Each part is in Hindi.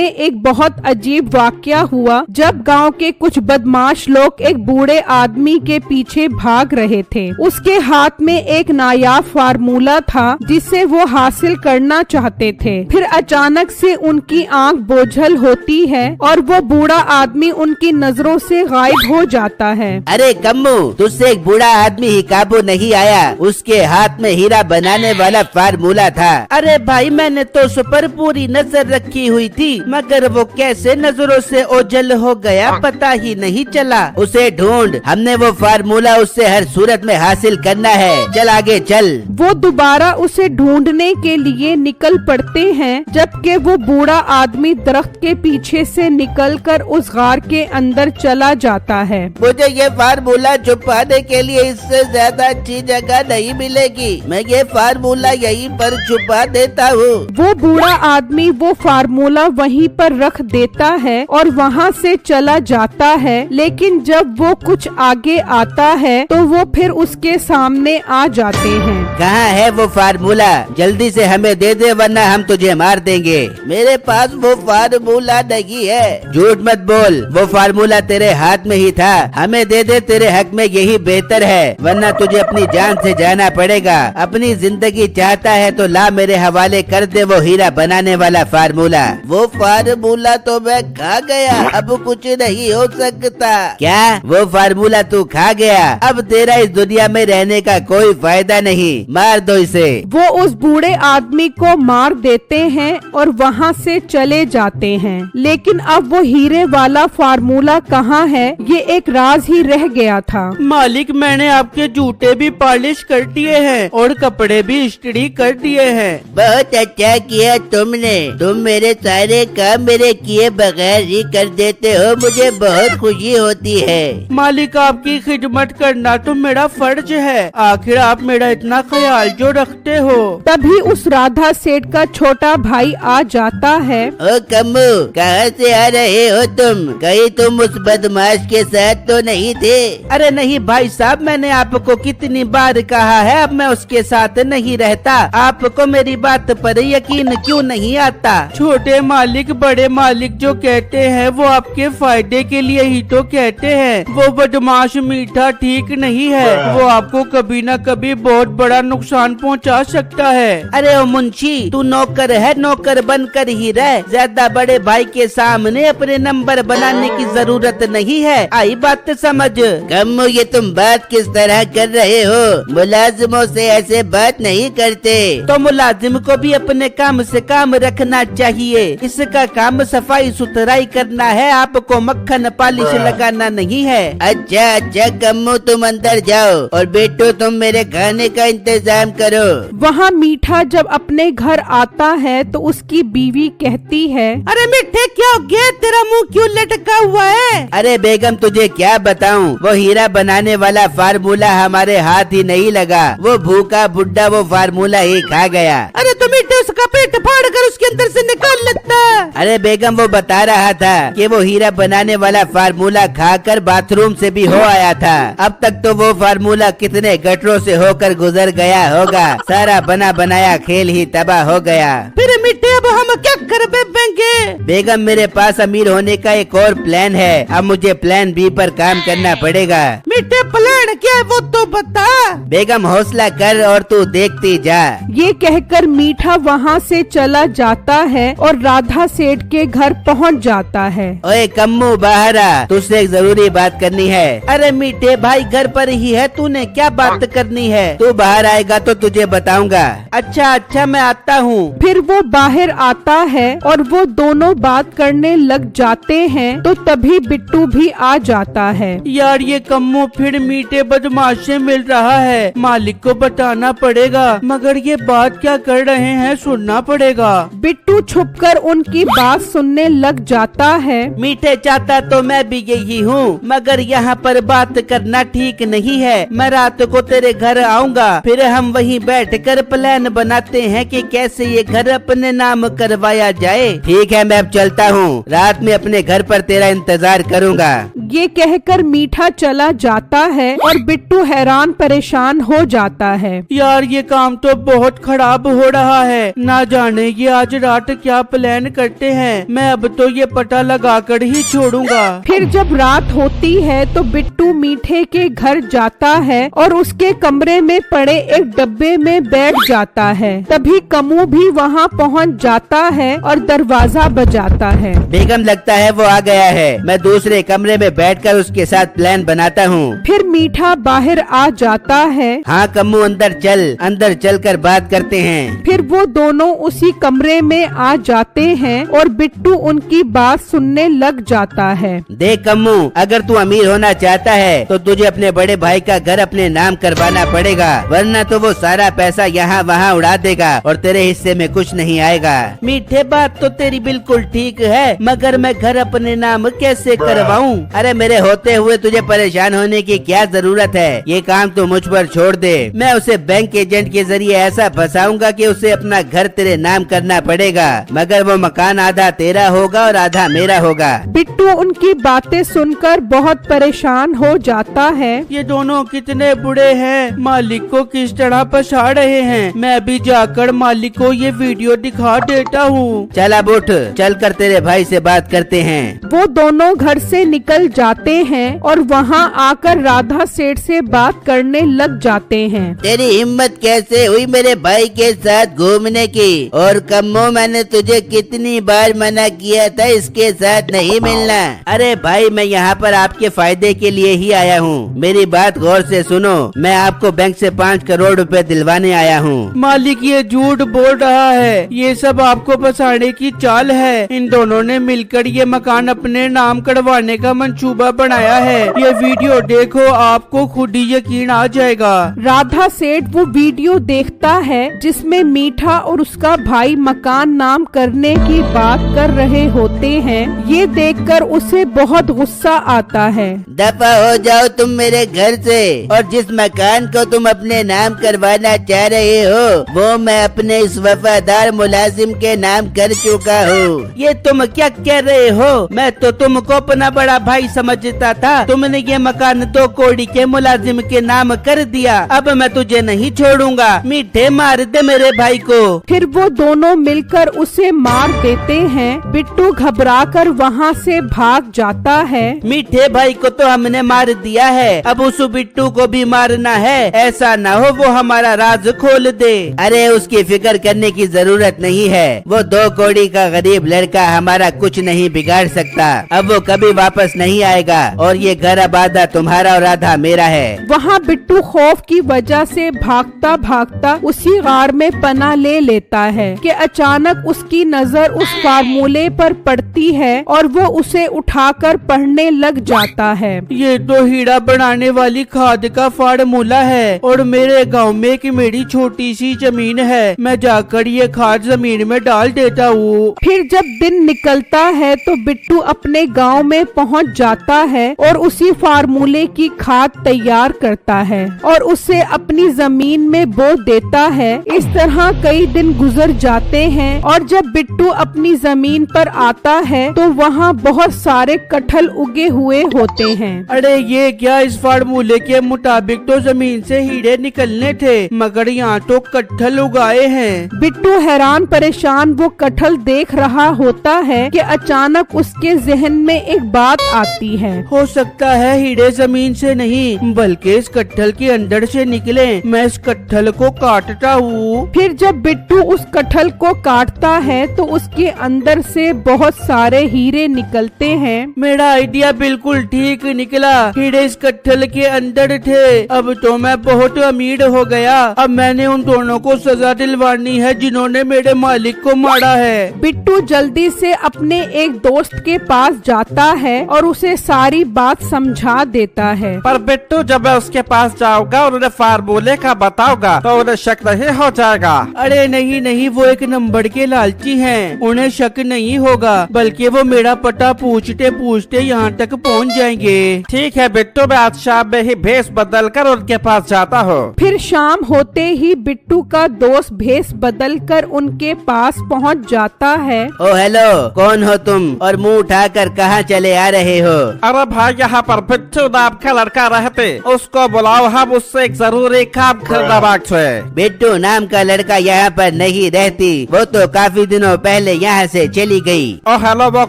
एक बहुत अजीब वाकया हुआ जब गांव के कुछ बदमाश लोग एक बूढ़े आदमी के पीछे भाग रहे थे। उसके हाथ में एक नायाब फार्मूला था जिसे वो हासिल करना चाहते थे। फिर अचानक से उनकी आंख बोझल होती है और वो बूढ़ा आदमी उनकी नजरों से गायब हो जाता है। अरे कम्मू, तुझसे एक बूढ़ा आदमी ही काबू नहीं आया। उसके हाथ में हीरा बनाने वाला फार्मूला था। अरे भाई, मैंने तो उस पर पूरी नजर रखी हुई थी, मगर वो कैसे नजरों से ओझल हो गया पता ही नहीं चला। उसे ढूंढ, हमने वो फार्मूला उससे हर सूरत में हासिल करना है। चल आगे चल। वो दोबारा उसे ढूंढने के लिए निकल पड़ते हैं, जबकि वो बूढ़ा आदमी दरख्त के पीछे से निकलकर उस गार के अंदर चला जाता है। मुझे ये फार्मूला छुपाने के लिए इससे ज्यादा अच्छी जगह नहीं मिलेगी। मैं ये फार्मूला यहीं पर छुपा देता हूँ। वो बूढ़ा आदमी वो फार्मूला वहीं पर रख देता है और वहाँ से चला जाता है। लेकिन जब वो कुछ आगे आता है तो वो फिर उसके सामने आ जाते हैं। कहाँ है वो फार्मूला? जल्दी से हमें दे दे वरना हम तुझे मार देंगे। मेरे पास वो फार्मूला नहीं है। झूठ मत बोल, वो फार्मूला तेरे हाथ में ही था। हमें दे दे, तेरे हक में यही बेहतर है, वरना तुझे अपनी जान से जाना पड़ेगा। अपनी जिंदगी चाहता है तो ला मेरे हवाले कर दे वो हीरा बनाने वाला फार्मूला। वो फार्मूला तो मैं खा गया, अब कुछ नहीं हो सकता। क्या वो फार्मूला तू खा गया? अब तेरा इस दुनिया में रहने का कोई फायदा नहीं। मार दो इसे। वो उस बूढ़े आदमी को मार देते हैं और वहाँ से चले जाते हैं। लेकिन अब वो हीरे वाला फार्मूला कहाँ है, ये एक राज ही रह गया था। मालिक, मैंने आपके जूते भी पॉलिश कर दिए हैं और कपड़े भी इस्त्री कर दिए हैं। बहुत अच्छा किया तुमने। तुम मेरे सारे काम मेरे किए बगैर ही कर देते हो, मुझे बहुत खुशी होती है। मालिक, आपकी खिदमत करना तो मेरा फर्ज है। आखिर आप मेरा इतना ख्याल जो रखते हो। तभी उस राधा सेठ का छोटा भाई आ जाता है। ओ कम्मू, कहाँ से आ रहे हो तुम? कहीं तुम उस बदमाश के साथ तो नहीं थे? अरे नहीं भाई साहब, मैंने आपको कितनी बार कहा है अब मैं उसके साथ नहीं रहता। आपको मेरी बात पर यकीन क्यों नहीं आता? छोटे मालिक बड़े मालिक जो कहते हैं वो आपके फायदे के लिए ही तो कहते हैं। वो बदमाश मीठा ठीक नहीं है, वो आपको कभी न कभी बहुत बड़ा नुकसान पहुंचा सकता है। अरे ओ मुंशी, तू नौकर है, नौकर बनकर ही रह। ज्यादा बड़े भाई के सामने अपने नंबर बनाने की जरूरत नहीं है। आई बात समझ। कम्मू, ये तुम बात किस तरह कर रहे हो? मुलाजिमों से ऐसे बात नहीं करते। तो मुलाजिम को भी अपने काम से काम रखना चाहिए। इसका काम सफाई सुथराई करना है, आपको मक्खन पालिश लगाना नहीं है। अच्छा अच्छा कम्मू, तुम अंदर जाओ और बेटो तुम मेरे खाने का इंतजाम करो। वहाँ मीठा जब अपने घर आता है तो उसकी बीवी कहती है, अरे मीठे, क्या हो गया? तेरा मुंह क्यों लटका हुआ है? अरे बेगम, तुझे क्या बताऊं, वो हीरा बनाने वाला फार्मूला हमारे हाथ ही नहीं लगा। वो भूखा बुड्ढा वो फार्मूला ही खा गया। अरे तो मीठे, उसका पेट फाड़ कर उसके अंदर से निकाल लेता। अरे बेगम, वो बता रहा था कि वो हीरा बनाने वाला फार्मूला खाकर बाथरूम से भी हो आया था। अब तक तो वो फार्मूला कितने गटरों से होकर गुजर गया होगा। सारा बना बनाया खेल ही तबाह हो गया। फिर मीठे, अब हम क्या कर पाएंगे? बेगम, मेरे पास अमीर होने का एक और प्लान है। अब मुझे प्लान बी पर काम करना पड़ेगा। मीठे, प्लान क्या है वो तो बता। बेगम, हौसला कर और तू देखती जा। ये कहकर मीठा वहाँ से चला जाता है और राधा सेठ के घर पहुँच जाता है। ओए कम्मू, बाहर आ, तुझसे एक जरूरी बात करनी है। अरे मीठे भाई, घर पर ही है, तूने क्या बात करनी है? तू बाहर आएगा तो तुझे बताऊंगा। अच्छा अच्छा, मैं आता हूँ। फिर वो बाहर आता है और वो दोनों बात करने लग जाते हैं। तो तभी बिट्टू भी आ जाता है। यार, ये कम्मू फिर मीठे बदमाश से मिल रहा है। मालिक को बताना पड़ेगा, मगर ये बात क्या कर रहे हैं सुनना पड़ेगा। बिट्टू छुपकर उनकी बात सुनने लग जाता है। मीठे, चाहता तो मैं भी यही हूँ, मगर यहाँ पर बात करना ठीक नहीं है। मैं रात को तेरे घर आऊँगा, फिर हम वहीं बैठकर प्लान बनाते हैं कि कैसे ये घर अपने नाम करवाया जाए। ठीक है, मैं अब चलता हूँ। रात में अपने घर पर तेरा इंतजार करूँगा। ये कहकर मीठा चला जाता है और बिट्टू हैरान परेशान हो जाता है। यार ये काम तो बहुत खराब हो रहा है, ना जाने ये आज रात क्या प्लान करते हैं। मैं अब तो ये पता लगाकर ही छोड़ूंगा। फिर जब रात होती है तो बिट्टू मीठे के घर जाता है और उसके कमरे में पड़े एक डब्बे में बैठ जाता है। तभी कमू भी वहाँ पहुँच जाता है और दरवाजा बजाता है। बेगम लगता है वो आ गया है। मैं दूसरे कमरे में बैठकर उसके साथ प्लान बनाता हूँ। फिर मीठा बाहर आ जाता है। हाँ कम्मू अंदर चलकर बात करते हैं। फिर वो दोनों उसी कमरे में आ जाते हैं और बिट्टू उनकी बात सुनने लग जाता है। देख कम्मू, अगर तू अमीर होना चाहता है तो तुझे अपने बड़े भाई का घर अपने नाम करवाना पड़ेगा, वरना तो वो सारा पैसा यहाँ वहाँ उड़ा देगा और तेरे हिस्से में कुछ नहीं आएगा। मीठे बात तो तेरी बिल्कुल ठीक है, मगर मैं घर अपने नाम कैसे करवाऊं? अरे मेरे होते हुए तुझे परेशान होने की क्या जरूरत है? ये काम तो मुझ पर छोड़ दे। मैं उसे बैंक एजेंट के जरिए ऐसा फंसाऊंगा कि उसे अपना घर तेरे नाम करना पड़ेगा, मगर वो मकान आधा तेरा होगा और आधा मेरा होगा। बिट्टू उनकी बातें सुनकर बहुत परेशान हो जाता है। ये दोनों कितने बुरे हैं, मालिक को किस तरह फंसा रहे हैं। मैं अभी जाकर मालिक को ये वीडियो दिखा देता हूँ। चल अब उठ, चल कर तेरे भाई से बात करते हैं। वो दोनों घर से निकल जाते हैं और वहाँ आकर राधा सेठ से बात करने लग जाते हैं। तेरी हिम्मत कैसे हुई मेरे भाई के साथ घूमने की? और कम्मो, मैंने तुझे कितनी बार मना किया था इसके साथ नहीं मिलना। अरे भाई, मैं यहाँ पर आपके फायदे के लिए ही आया हूँ। मेरी बात गौर से सुनो। मैं आपको बैंक से 5 करोड़ रुपए दिलवाने आया हूँ। मालिक ये झूठ बोल रहा है, ये सब आपको फंसाने की चाल है। इन दोनों ने मिलकर ये मकान अपने नाम करवाने का मंसूबा बनाया है। ये वीडियो देखो, आपको खुद ही यकीन आ जाएगा। राधा सेठ वो वीडियो देखता है जिसमें मीठा और उसका भाई मकान नाम करने की बात कर रहे होते हैं। ये देखकर उसे बहुत गुस्सा आता है। दफा हो जाओ तुम मेरे घर से, और जिस मकान को तुम अपने नाम करवाना चाह रहे हो वो मैं अपने इस वफादार मुलाजिम के नाम कर चुका हूँ। ये तुम क्या कह रहे हो? मैं तो तुमको अपना बड़ा भाई समझता था। तुमने ये मकान तो कोड़ी के मुलाजिम के नाम कर दिया। अब मैं तुझे नहीं छोड़ूंगा। मीठे, मार दे मेरे भाई को। फिर वो दोनों मिलकर उसे मार देते हैं। बिट्टू घबराकर वहाँ से भाग जाता है। मीठे भाई को तो हमने मार दिया है, अब उस बिट्टू को भी मारना है। ऐसा ना हो वो हमारा राज खोल दे। अरे उसकी फिक्र करने की जरूरत नहीं है। वो 2 कौड़ी का गरीब लड़का हमारा कुछ नहीं बिगाड़ सकता। अब वो कभी वापस नहीं आएगा और ये घर अब आधा तुम्हारा और आधा मेरा है। वहाँ बिट्टू खौफ की वजह से भागता भागता उसी गार में पनाह ले लेता है कि अचानक उसकी नजर उस फार्मूले पर पड़ती है और वो उसे उठाकर पढ़ने लग जाता है। ये तो हीरा बनाने वाली खाद का फार्मूला है और मेरे गांव में एक मेरी छोटी सी जमीन है। मैं जाकर ये खाद जमीन में डाल देता हूँ। फिर जब दिन निकलता है तो बिट्टू अपने गांव में पहुंच जाता है और उसी फार्मूले की खाद तैयार करता है और उसे अपनी जमीन में बो देता है। इस तरह कई दिन गुजर जाते हैं और जब बिट्टू अपनी जमीन पर आता है तो वहाँ बहुत सारे कटहल उगे हुए होते हैं। अरे ये क्या, इस फार्मूले के मुताबिक तो जमीन से हीरे निकलने थे, मगर यहाँ तो कटहल उगाए हैं। बिट्टू हैरान परेशान वो कटहल देख रहा होता है कि अचानक उसके जहन में एक बात आती है। हो सकता है हीरे जमीन से नहीं बल्कि इस कटहल के अंदर से निकले। मैं इस कटहल को काटता हूँ। फिर जब बिट्टू उस कटहल को काटता है तो उसके अंदर से बहुत सारे हीरे निकलते हैं। मेरा आइडिया बिल्कुल ठीक निकला, हीरे इस कटहल के अंदर थे। अब तो मैं बहुत अमीर हो गया। अब मैंने उन दोनों को सजा दिलवानी है जिन्होंने मेरे मालिक को मारा है। बिट्टू जल्दी से अपने एक दोस्त के पास जाता है और उसे सारी बात समझा देता है। पर बिट्टू, जब मैं उसके पास जाऊंगा और उन्हें फार्मूले का बताऊंगा तो उन्हें शक नहीं हो जाएगा। अरे नहीं नहीं, वो एक नंबर के लालची हैं, उन्हें शक नहीं होगा, बल्कि वो मेरा पता पूछते पूछते यहाँ तक पहुँच जाएंगे। ठीक है बिट्टू, मैं आज शाम में ही भेष बदल कर उनके पास जाता हूँ। फिर शाम होते ही बिट्टू का दोस्त भेष बदल कर उनके पास पहुँच जाता है। ओ हेलो, कौन हो तुम और मुंह उठाकर कहाँ चले आ रहे हो? अरे भाई, यहाँ पर बिट्टू नाम का लड़का रहते उसको बुलाओ, हम उससे एक जरूरी काम करना बाकी है। बिट्टू नाम का लड़का यहाँ पर नहीं रहती, वो तो काफी दिनों पहले यहाँ से चली गई। ओ हेलो, वो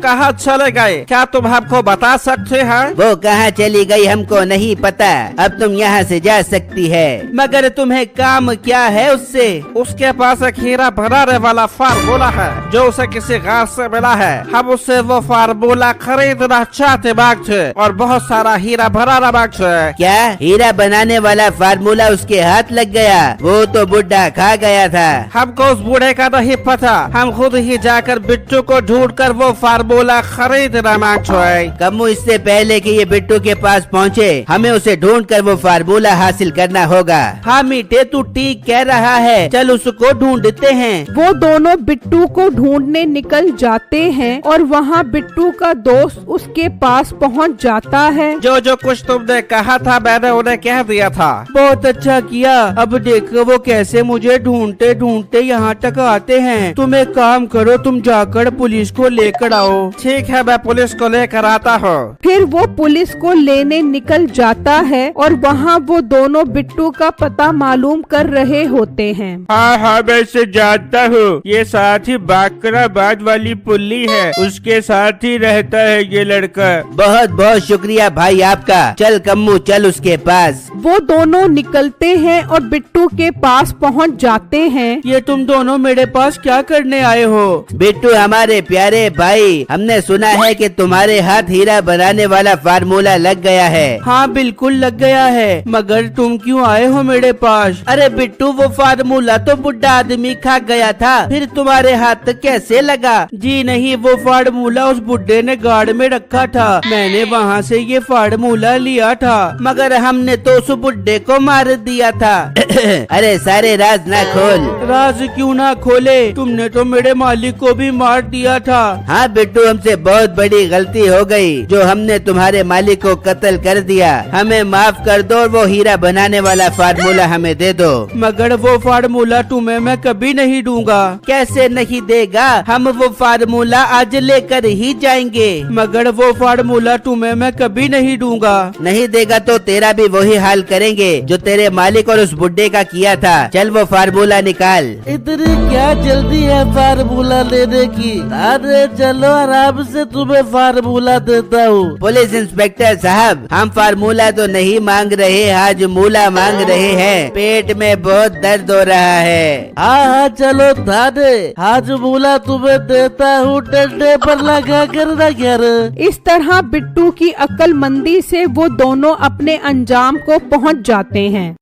कहाँ चले गए? क्या तुम हमको बता सकते हैं? वो कहाँ चली गई हमको नहीं पता, अब तुम यहाँ से जा सकती है। मगर तुम्हें काम क्या है उससे? उसके पास एक हीरा बनाने वाला फार्मूला है जो उसे किसी गांव से मिला है। हम उससे वो फार्मूला खरीदना चाहते बागचे और बहुत सारा हीरा बनाना बागचे। क्या हीरा बनाने वाला फार्मूला उसके हाथ लग गया? वो तो बुढ़ा खा गया था। हमको उस बूढ़े का नहीं पता, हम खुद ही जाकर बिट्टू को ढूंढकर वो फार्मूला खरीदना बागचे। कम्मू, इससे पहले कि ये बिट्टू के पास पहुँचे हमें उसे ढूंढकर वो फार्मूला हासिल करना होगा। हाँ मीठे, तू ठीक कह रहा है, चल उसको ढूंढते हैं। वो दोनों बिट्टू को ढूंढने निकल जाते हैं और वहाँ बिट्टू का दोस्त उसके पास पहुँच जाता है। जो कुछ तुमने कहा था मैंने उन्हें कह दिया था। बहुत अच्छा किया। अब देखो वो कैसे मुझे ढूंढते ढूंढते यहाँ तक आते हैं। तुम एक काम करो, तुम जाकर पुलिस को लेकर आओ। ठीक है, मैं पुलिस को लेकर आता हूँ। फिर वो पुलिस को लेने निकल जाता है और वहाँ वो दोनों बिट्टू का पता मालूम कर रहे होते हैं। हाँ, मैं इसे जानता हूँ, ये साथ ही बाकराबाद वाली पुल्ली है, उसके साथ ही रहता है ये लड़का। बहुत बहुत शुक्रिया भाई आपका। चल कम्मू, चल उसके पास। वो दोनों निकलते हैं और बिट्टू के पास पहुंच जाते हैं। ये तुम दोनों मेरे पास क्या करने आए हो? बिट्टू हमारे प्यारे भाई, हमने सुना है कि तुम्हारे हाथ हीरा बनाने वाला फार्मूला लग गया है। हाँ बिल्कुल लग गया है, मगर तुम क्यों आए हो मेरे पास? अरे बिट्टू, वो फार्मूला तो बुढ़ा आदमी खा गया था, फिर तुम्हारे हाथ कैसे लगा? जी नहीं, वो फार्मूला उस बुढ़े ने गाड़ में रखा था, मैंने वहाँ से ये फार्मूला लिया था, मगर हमने तो उस बुढ़े को मार दिया था। अरे सारे राज ना खोल। राज क्यों ना खोले? तुमने तो मेरे मालिक को भी मार दिया था। हाँ बिट्टू, हमसे बहुत बड़ी गलती हो गई जो हमने तुम्हारे मालिक को कत्ल कर दिया। हमें माफ कर दो और वो हीरा बनाने वाला फार्मूला हमें दे दो। मगर वो फार्मूला तुम्हें मैं कभी नहीं दूंगा। कैसे नहीं देगा? हम वो फार्मूला आज लेकर ही जाएंगे, मगर वो फार्मूला तुम्हें मैं कभी नहीं दूंगा। नहीं देगा तो तेरा भी वही हाल करेंगे जो तेरे मालिक और उस बुड्ढे का किया था। चल वो फार्मूला निकाल। इतनी क्या जल्दी है फार्मूला लेने की? अरे चलो आराम से तुम्हें फार्मूला देता हूँ। पुलिस इंस्पेक्टर साहब, हम फार्मूला तो नहीं मांग रहे, आज मूला मांग रहे हैं। पेट में बहुत दर्द हो रहा है। हाँ चलो थाने, आज मूला तुम्हें देता हूँ, डंडे पर लगा कर ना घर। इस तरह बिट्टू की अक्लमंदी से वो दोनों अपने अंजाम को पहुंच जाते हैं।